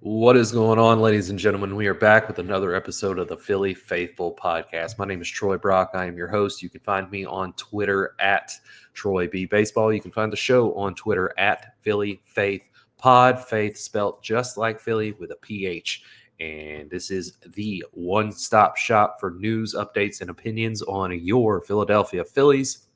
What is going on, ladies and gentlemen? We are back with another episode of the Philly Faithful podcast. My name is Troy Brock. I am your host. You can find me on Twitter at Troy B Baseball. You can find the show on Twitter at Philly Faith Pod. Faith spelt just like Philly with a PH. And this is the one-stop shop for news, updates, and opinions on your Philadelphia Phillies.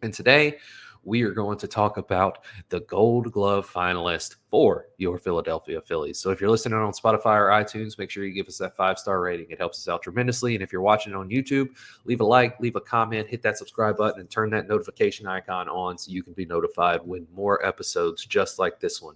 And today we are going to talk about the Gold Glove finalist for your Philadelphia Phillies. So if you're listening on Spotify or iTunes, make sure you give us that 5-star rating. It helps us out tremendously. And if you're watching on YouTube, leave a like, leave a comment, hit that subscribe button, and turn that notification icon on so you can be notified when more episodes just like this one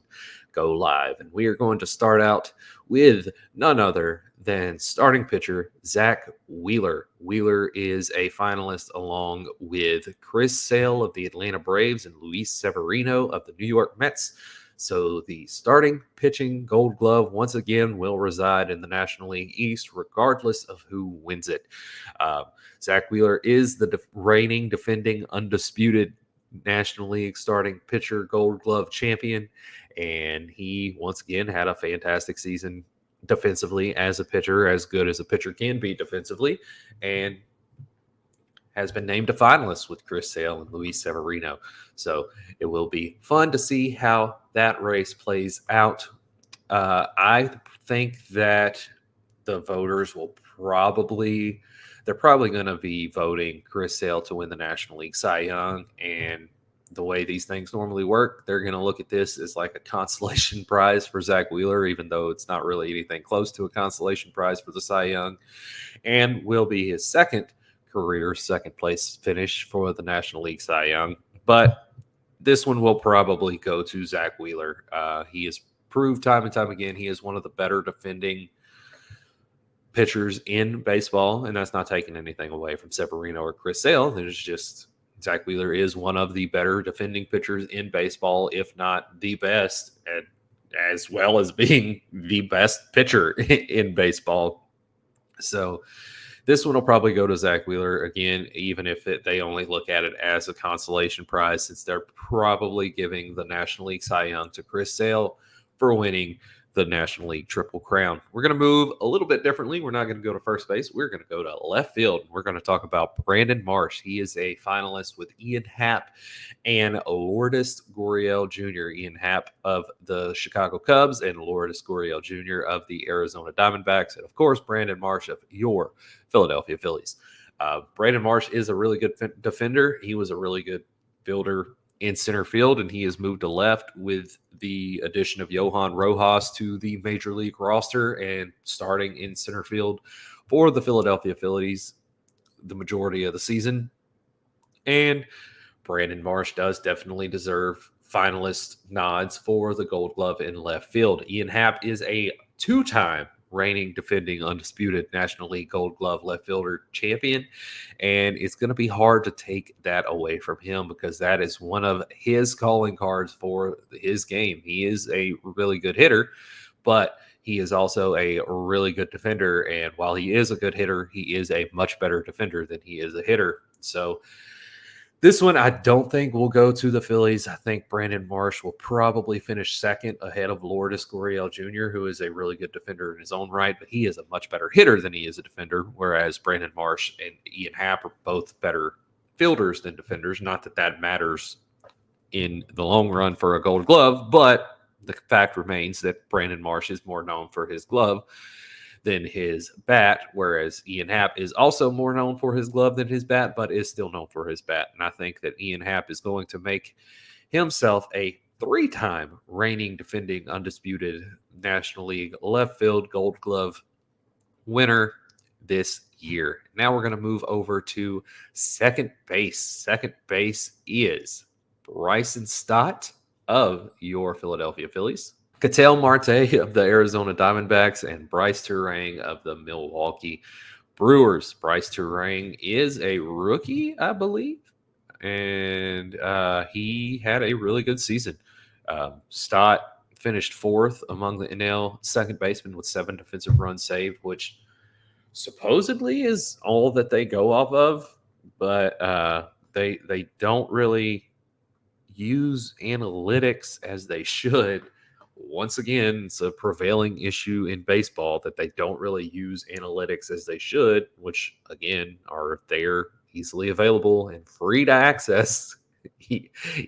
go live. And we are going to start out with none other than starting pitcher Zach Wheeler. Wheeler is a finalist along with Chris Sale of the Atlanta Braves and Luis Severino of the New York Mets. So the starting pitching Gold Glove once again will reside in the National League East, regardless of who wins it. Zach Wheeler is the reigning, defending, undisputed National League starting pitcher Gold Glove champion, and he once again had a fantastic season defensively as a pitcher, as good as a pitcher can be defensively, and has been named a finalist with Chris Sale and Luis Severino. So it will be fun to see how that race plays out. I think that the voters will they're probably going to be voting Chris Sale to win the National League Cy Young. And the way these things normally work, they're going to look at this as like a consolation prize for Zach Wheeler, even though it's not really anything close to a consolation prize for the Cy Young, and will be his second career second place finish for the National League Cy Young. But this one will probably go to Zach Wheeler. He has proved time and time again he is one of the better defending pitchers in baseball, and that's not taking anything away from Severino or Chris Sale. There's just Zach Wheeler is one of the better defending pitchers in baseball, if not the best, as well as being the best pitcher in baseball. So this one will probably go to Zach Wheeler again, even if they only look at it as a consolation prize, since they're probably giving the National League Cy Young to Chris Sale for winning the National League Triple Crown. We're going to move a little bit differently. We're not going to go to first base. We're going to go to left field. We're going to talk about Brandon Marsh. He is a finalist with Ian Happ and Lourdes Gurriel Jr. Ian Happ of the Chicago Cubs and Lourdes Gurriel Jr. of the Arizona Diamondbacks. And, of course, Brandon Marsh of your Philadelphia Phillies. Brandon Marsh is a really good defender. He was a really good fielder in center field, and he has moved to left with the addition of Johan Rojas to the major league roster and starting in center field for the Philadelphia Phillies the majority of the season. And Brandon Marsh does definitely deserve finalist nods for the Gold Glove in left field. Ian Happ is a two-time reigning, defending, undisputed National League Gold Glove left fielder champion. And it's going to be hard to take that away from him because that is one of his calling cards for his game. He is a really good hitter, but he is also a really good defender. And while he is a good hitter, he is a much better defender than he is a hitter. So this one, I don't think will go to the Phillies. I think Brandon Marsh will probably finish second ahead of Lourdes Gurriel Jr., who is a really good defender in his own right, but he is a much better hitter than he is a defender, whereas Brandon Marsh and Ian Happ are both better fielders than defenders. Not that that matters in the long run for a Gold Glove, but the fact remains that Brandon Marsh is more known for his glove than his bat, whereas Ian Happ is also more known for his glove than his bat, but is still known for his bat. And I think that Ian Happ is going to make himself a three-time reigning, defending, undisputed National League left field Gold Glove winner this year. Now we're going to move over to second base. Second base is Bryson Stott of your Philadelphia Phillies, Ketel Marte of the Arizona Diamondbacks, and Bryce Turang of the Milwaukee Brewers. Bryce Turang is a rookie, I believe, and he had a really good season. Stott finished fourth among the NL second baseman with 7 defensive runs saved, which supposedly is all that they go off of, but they don't really use analytics as they should once again, it's a prevailing issue in baseball that they don't really use analytics as they should, which again are there easily available and free to access.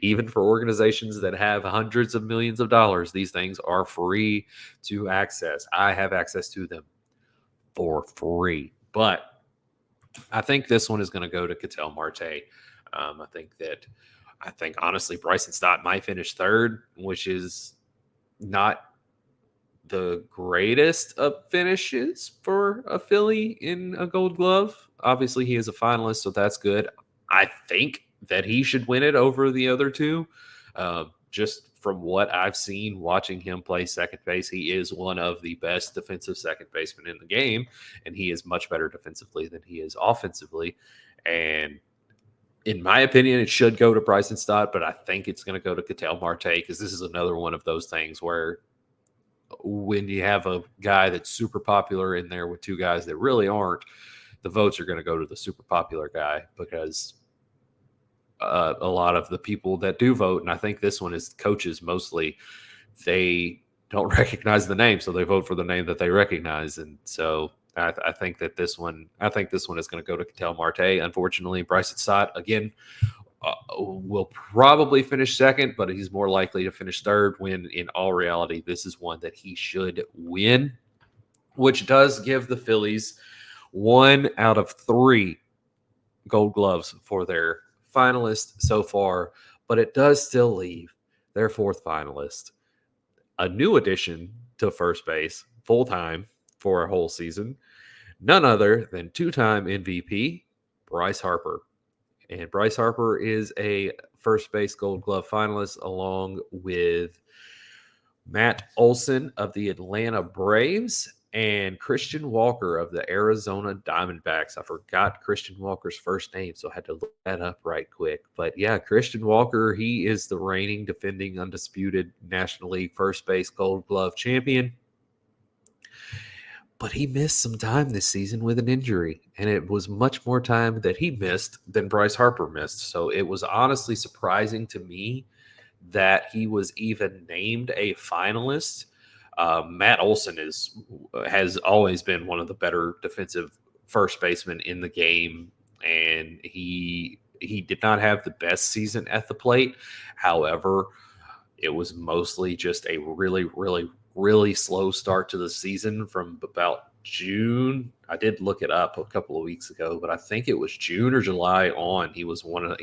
Even for organizations that have hundreds of millions of dollars, these things are free to access. I have access to them for free. But I think this one is going to go to Ketel Marte. I think honestly, Bryson Stott might finish third, which is not the greatest of finishes for a Philly in a Gold Glove. Obviously, he is a finalist, so that's good. I think that he should win it over the other two. Just from what I've seen watching him play second base, he is one of the best defensive second basemen in the game, and he is much better defensively than he is offensively. And in my opinion, it should go to Bryson Stott, but I think it's going to go to Ketel Marte because this is another one of those things where when you have a guy that's super popular in there with two guys that really aren't, the votes are going to go to the super popular guy because a lot of the people that do vote, and I think this one is coaches mostly, they don't recognize the name, so they vote for the name that they recognize. And so I think that this one is going to go to Ketel Marte. Unfortunately, Bryson Stott again will probably finish second, but he's more likely to finish third when in all reality, this is one that he should win, which does give the Phillies 1 out of 3 Gold Gloves for their finalists so far, but it does still leave their fourth finalist, a new addition to first base full time for a whole season, none other than two-time MVP Bryce Harper. And Bryce Harper is a first base Gold Glove finalist along with Matt Olson of the Atlanta Braves and Christian Walker of the Arizona Diamondbacks. I forgot Christian Walker's first name, so I had to look that up right quick. But yeah, Christian Walker, he is the reigning, defending, undisputed National League first base Gold Glove champion. But he missed some time this season with an injury, and it was much more time that he missed than Bryce Harper missed. So it was honestly surprising to me that he was even named a finalist. Matt Olson has always been one of the better defensive first basemen in the game, and he did not have the best season at the plate. However, it was mostly just a really, really, really slow start to the season from about June. I did look it up a couple of weeks ago, but I think it was June or July on. He was one of,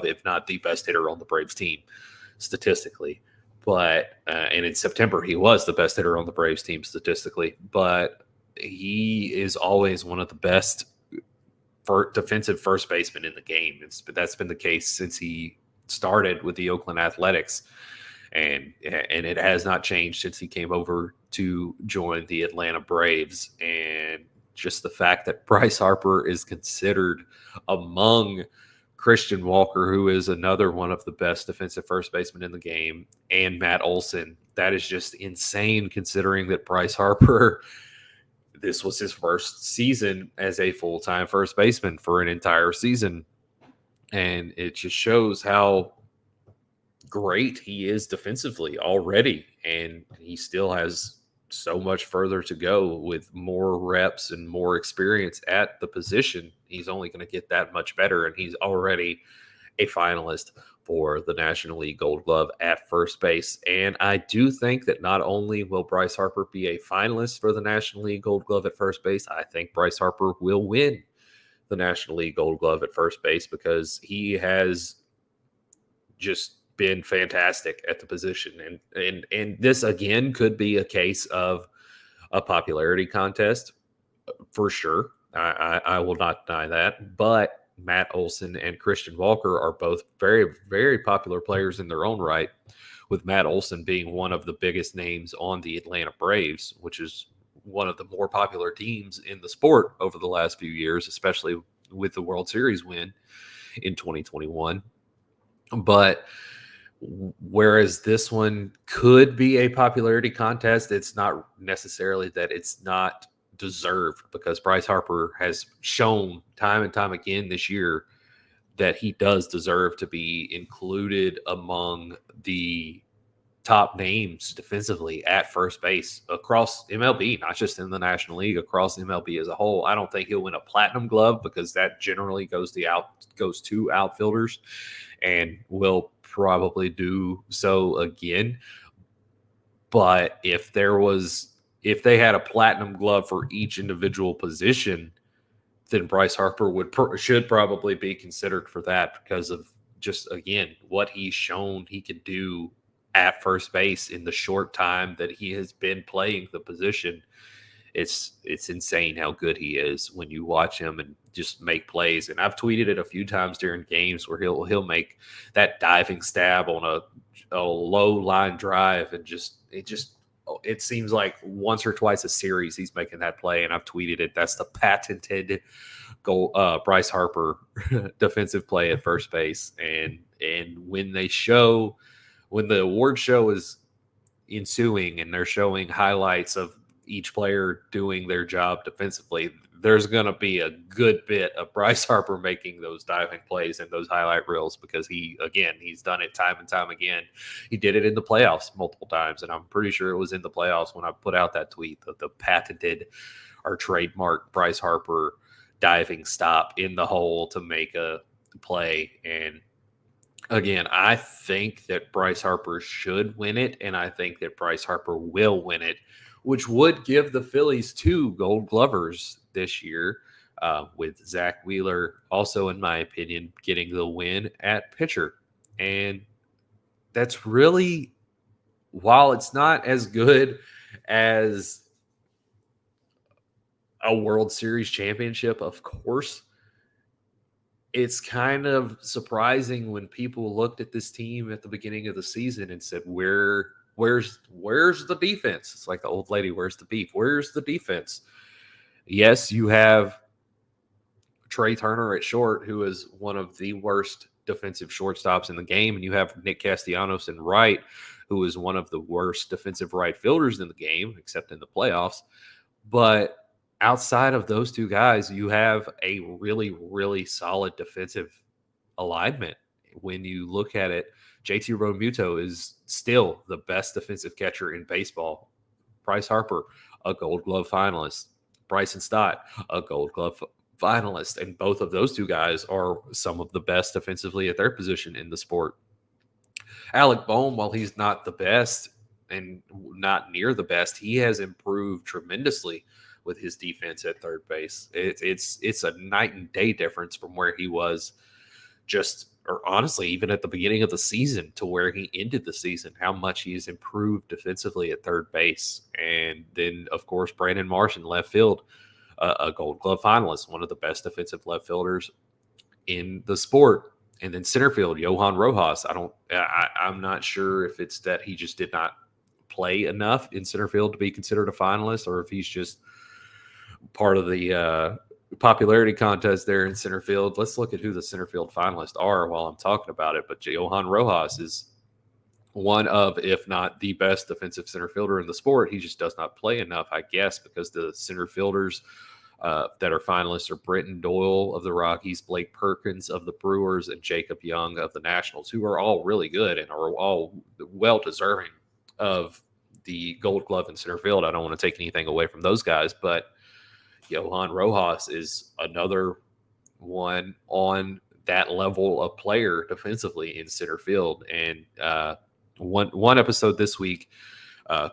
if not the best hitter on the Braves team statistically. But and in September he was the best hitter on the Braves team statistically. But he is always one of the best defensive first basemen in the game. That's been the case since he started with the Oakland Athletics. And it has not changed since he came over to join the Atlanta Braves. And just the fact that Bryce Harper is considered among Christian Walker, who is another one of the best defensive first basemen in the game, and Matt Olson, that is just insane considering that Bryce Harper, this was his first season as a full-time first baseman for an entire season. And it just shows how great he is defensively already, and he still has so much further to go with more reps and more experience at the position. He's only going to get that much better, and he's already a finalist for the National League Gold Glove at first base. And I do think that not only will Bryce Harper be a finalist for the National League Gold Glove at first base, I think Bryce Harper will win the National League Gold Glove at first base because he has just been fantastic at the position. And this again could be a case of a popularity contest for sure. I will not deny that. But Matt Olson and Christian Walker are both very, very popular players in their own right, with Matt Olson being one of the biggest names on the Atlanta Braves, which is one of the more popular teams in the sport over the last few years, especially with the World Series win in 2021. But whereas this one could be a popularity contest, it's not necessarily that it's not deserved, because Bryce Harper has shown time and time again this year that he does deserve to be included among the top names defensively at first base across MLB, not just in the National League, across MLB as a whole. I don't think he'll win a platinum glove because that generally goes to outfielders, and will probably do so again. But if they had a platinum glove for each individual position, then Bryce Harper should probably be considered for that because of just, again, what he's shown he could do at first base in the short time that he has been playing the position. It's insane how good he is when you watch him and just make plays. And I've tweeted it a few times during games where he'll make that diving stab on a low line drive, and it seems like once or twice a series he's making that play, and I've tweeted it. That's the patented Bryce Harper defensive play at first base. And when the award show is ensuing and they're showing highlights of each player doing their job defensively, there's going to be a good bit of Bryce Harper making those diving plays and those highlight reels because he's done it time and time again. He did it in the playoffs multiple times, and I'm pretty sure it was in the playoffs when I put out that tweet, the patented or trademark Bryce Harper diving stop in the hole to make a play. And again, I think that Bryce Harper should win it, and I think that Bryce Harper will win it, which would give the Phillies 2 Gold Glovers this year, with Zach Wheeler also, in my opinion, getting the win at pitcher. And that's really, while it's not as good as a World Series championship, of course, it's kind of surprising when people looked at this team at the beginning of the season and said, where's the defense? It's like the old lady, where's the beef? Where's the defense? Yes, you have Trey Turner at short, who is one of the worst defensive shortstops in the game, and you have Nick Castellanos in right, who is one of the worst defensive right fielders in the game, except in the playoffs. But outside of those two guys, you have a really, really solid defensive alignment. When you look at it, JT Realmuto is still the best defensive catcher in baseball. Bryce Harper, a Gold Glove finalist. Bryson Stott, a Gold Glove finalist. And both of those two guys are some of the best defensively at their position in the sport. Alec Bohm, while he's not the best and not near the best, he has improved tremendously with his defense at third base. It's a night and day difference from where he was honestly, even at the beginning of the season to where he ended the season, how much he has improved defensively at third base. And then, of course, Brandon Marsh in left field, a Gold Glove finalist, one of the best defensive left fielders in the sport. And then center field, Johan Rojas. I'm not sure if it's that he just did not play enough in center field to be considered a finalist, or if he's just part of the popularity contest there in center field. Let's look at who the center field finalists are while I'm talking about it. But Johan Rojas is one of, if not the best defensive center fielder in the sport. He just does not play enough, I guess, because the center fielders that are finalists are Britton Doyle of the Rockies, Blake Perkins of the Brewers, and Jacob Young of the Nationals, who are all really good and are all well deserving of the Gold Glove in center field. I don't want to take anything away from those guys, but Johan Rojas is another one on that level of player defensively in center field. And one episode this week,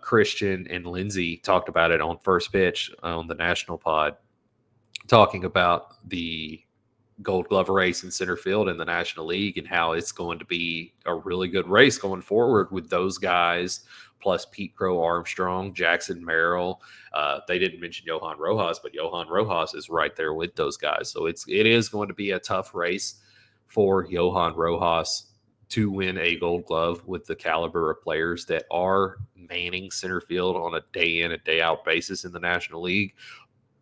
Christian and Lindsay talked about it on First Pitch on the National Pod, talking about the Gold Glove race in center field in the National League and how it's going to be a really good race going forward with those guys, plus Pete Crow Armstrong, Jackson Merrill. They didn't mention Johan Rojas, but Johan Rojas is right there with those guys. So it is going to be a tough race for Johan Rojas to win a Gold Glove with the caliber of players that are manning center field on a day in and day out basis in the National League.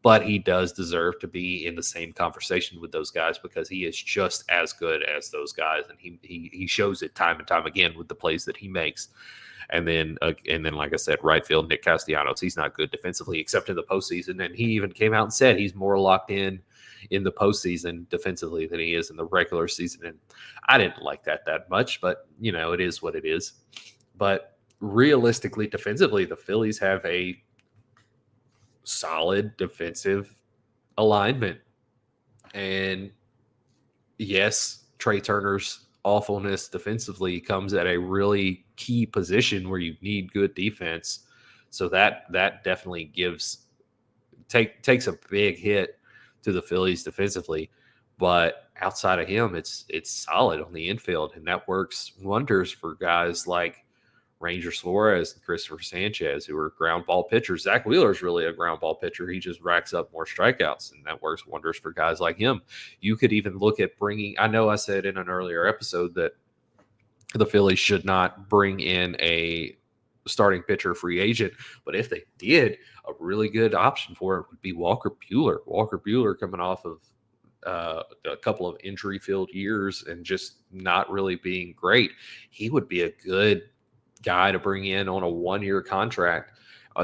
But he does deserve to be in the same conversation with those guys because he is just as good as those guys, and he shows it time and time again with the plays that he makes. And then, like I said, right field, Nick Castellanos. He's not good defensively except in the postseason, and he even came out and said he's more locked in the postseason defensively than he is in the regular season. And I didn't like that much, but it is what it is. But realistically, defensively, the Phillies have a solid defensive alignment. And yes, Trey Turner's awfulness defensively comes at a really key position where you need good defense. So that definitely takes a big hit to the Phillies defensively. But outside of him, it's solid on the infield, and that works wonders for guys like Ranger Suarez and Christopher Sanchez, who are ground ball pitchers. Zach Wheeler's really a ground ball pitcher. He just racks up more strikeouts, and that works wonders for guys like him. You could even look at bringing, I know I said in an earlier episode that the Phillies should not bring in a starting pitcher free agent, but if they did, a really good option for it would be Walker Buehler. Walker Buehler coming off of a couple of injury-filled years and just not really being great. He would be a good guy to bring in on a 1-year contract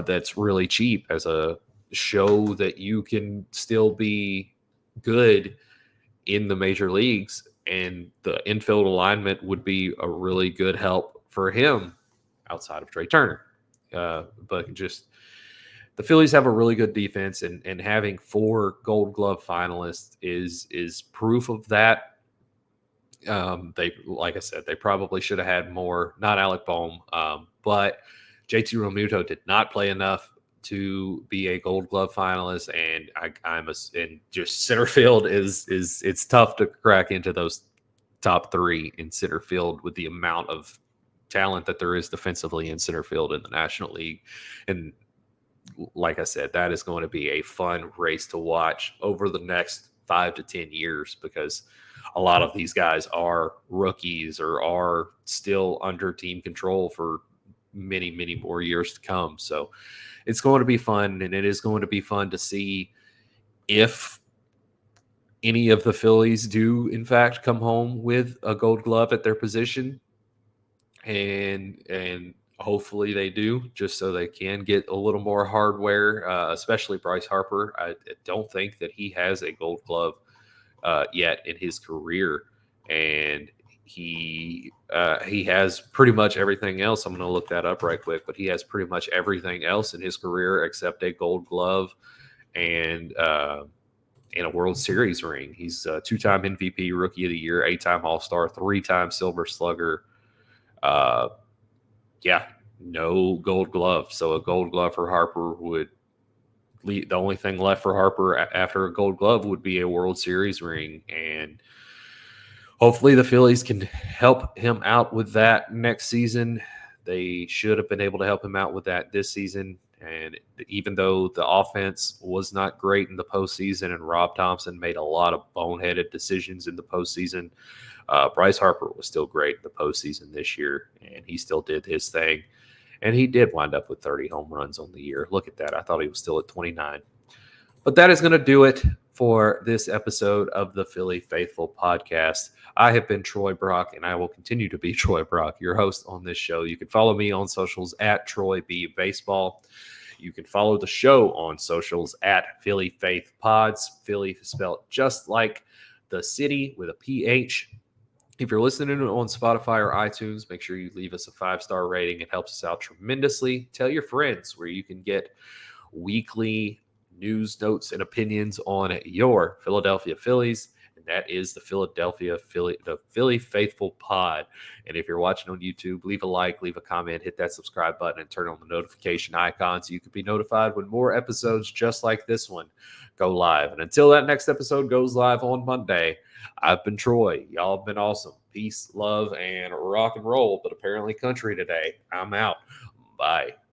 that's really cheap as a show that you can still be good in the major leagues, and the infield alignment would be a really good help for him outside of Trey Turner. But just the Phillies have a really good defense, and having 4 Gold Glove finalists is proof of that. They, like I said, they probably should have had more. Not Alec Bohm, but JT Realmuto did not play enough to be a Gold Glove finalist, and and just center field is it's tough to crack into those top 3 in center field with the amount of talent that there is defensively in center field in the National League. And like I said, that is going to be a fun race to watch over the next 5 to 10 years, because a lot of these guys are rookies or are still under team control for many, many more years to come. So it's going to be fun, and it is going to be fun to see if any of the Phillies do, in fact, come home with a Gold Glove at their position. And hopefully they do, just so they can get a little more hardware, especially Bryce Harper. I don't think that he has a Gold Glove yet in his career, and he has pretty much everything else. I'm going to look that up right quick, but he has pretty much everything else in his career except a Gold Glove and a World Series ring. He's a 2-time MVP, Rookie of the Year, 8-time All-Star, 3-time Silver Slugger. Yeah, no Gold Glove. So a Gold Glove for Harper would lead. The only thing left for Harper after a Gold Glove would be a World Series ring, and hopefully the Phillies can help him out with that next season. They should have been able to help him out with that this season. And even though the offense was not great in the postseason and Rob Thompson made a lot of boneheaded decisions in the postseason, Bryce Harper was still great in the postseason this year, and he still did his thing. And he did wind up with 30 home runs on the year. Look at that. I thought he was still at 29. But that is going to do it for this episode of the Philly Faithful podcast. I have been Troy Brock, and I will continue to be Troy Brock, your host on this show. You can follow me on socials at Troy B Baseball. You can follow the show on socials at Philly Faith Pods. Philly spelled just like the city with a PH. If you're listening on Spotify or iTunes, make sure you leave us a 5-star rating. It helps us out tremendously. Tell your friends where you can get weekly news, notes, and opinions on your Philadelphia Phillies. And that is the Philly Faithful Pod. And if you're watching on YouTube, leave a like, leave a comment, hit that subscribe button, and turn on the notification icon so you can be notified when more episodes just like this one go live. And until that next episode goes live on Monday, I've been Troy. Y'all have been awesome. Peace, love, and rock and roll, but apparently country today. I'm out. Bye.